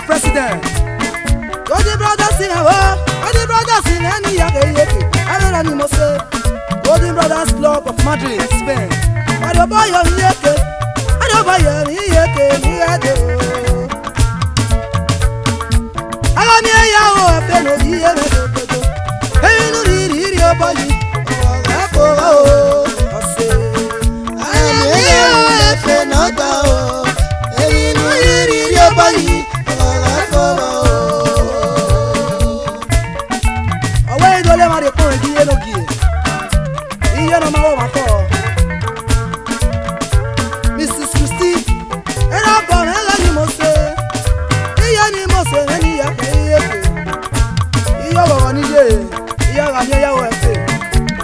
President, Golden Brothers in Golden Brothers in any Golden Brothers Club of Madrid, Spain. I don't buy your yeke, I don't buy your yeke, I got me a yao, a pen of the other. Hey, no, read your body. I say, I am a pen of the hey, no, read your body. Mrs. Christie, and I'm born and you must say, Yanni must say, any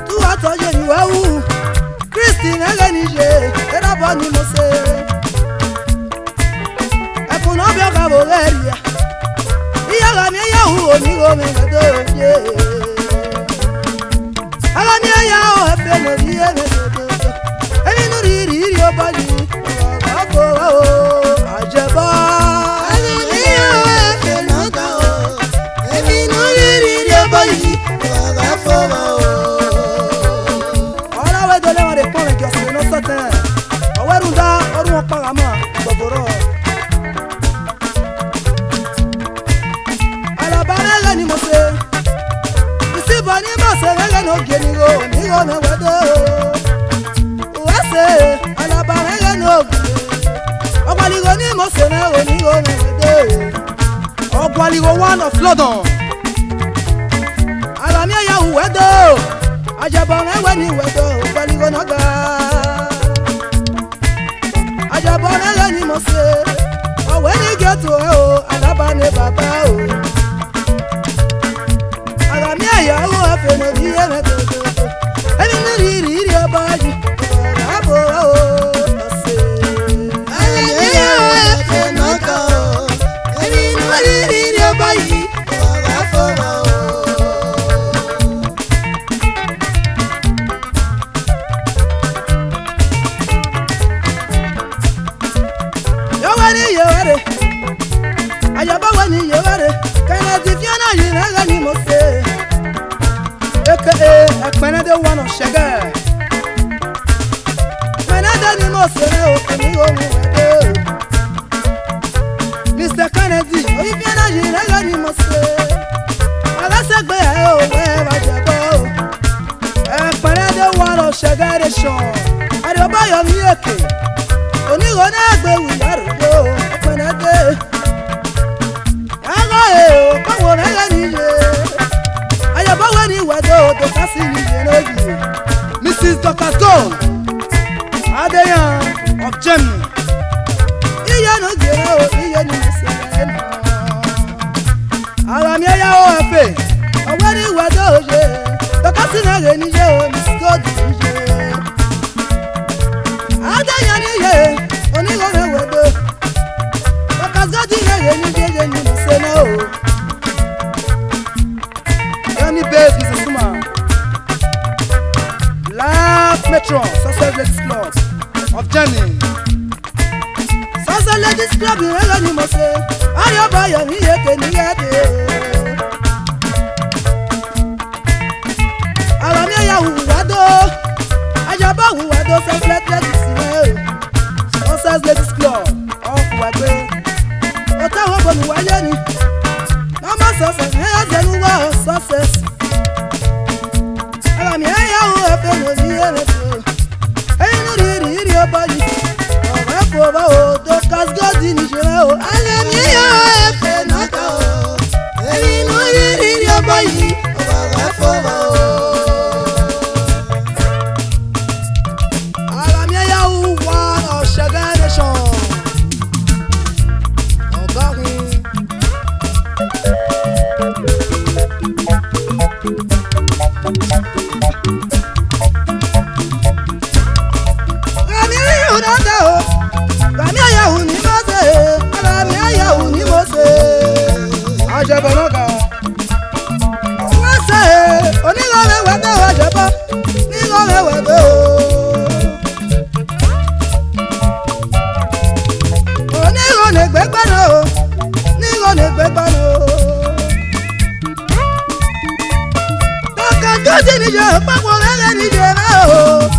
to what I tell you, Christine, and I'm born you must say, I put up your cavalry. Yagami Yahoo, Nigo, one of London. Alamia Yahoo wedo. Ajabone when you wedo. Baligo naga. Ajabone when you must say. Oh, when you get to oh, Alabane Baba. Alamia Yahoo afeno diye. And in the read your body. One of sugar. Mr. Kennedy, if you're not in a must say, I said, wherever one of sugar, I don't buy your milk. Only one of them we are to go. When I day, I go, I have already went to Cassini. Mrs. Dr. Gold, Adeyan of Germany. Iye no gere o, iye ni mesele na. Ara mi ya o efe, owe ni wado oje. Tokasi na re ni je o, Miss God je. Adeyan ni ye, oni go re wado. Tokasi God ni re ni je ni mesele o. Any base is a summer. Last Metro, Success Ladies Club of Germany. Success Ladies Club in Elani Mose. Ayobaya ni yeke ni yeke. Alami ya huwado. Ajaba huwado Success Ladies. Success Ladies Club of Wagbe. Ota wo bonu waye ni. Mama Success, hey Zeluwa Success. Alami ya hu efe no ni efe. Hey no ri obali. Oba foba o to kas God ni jere o. Alami ya efe no ka o. Hey no ri obali. Oba foba o. Alami ya hu one of Shaga Nation. Ogari. Ajabanoga. Wase onigore wado ajaba. Nigore wado. Onigore gbegbano. Nigore gbegbano. Taka godi ni je papo rere ni je ra o.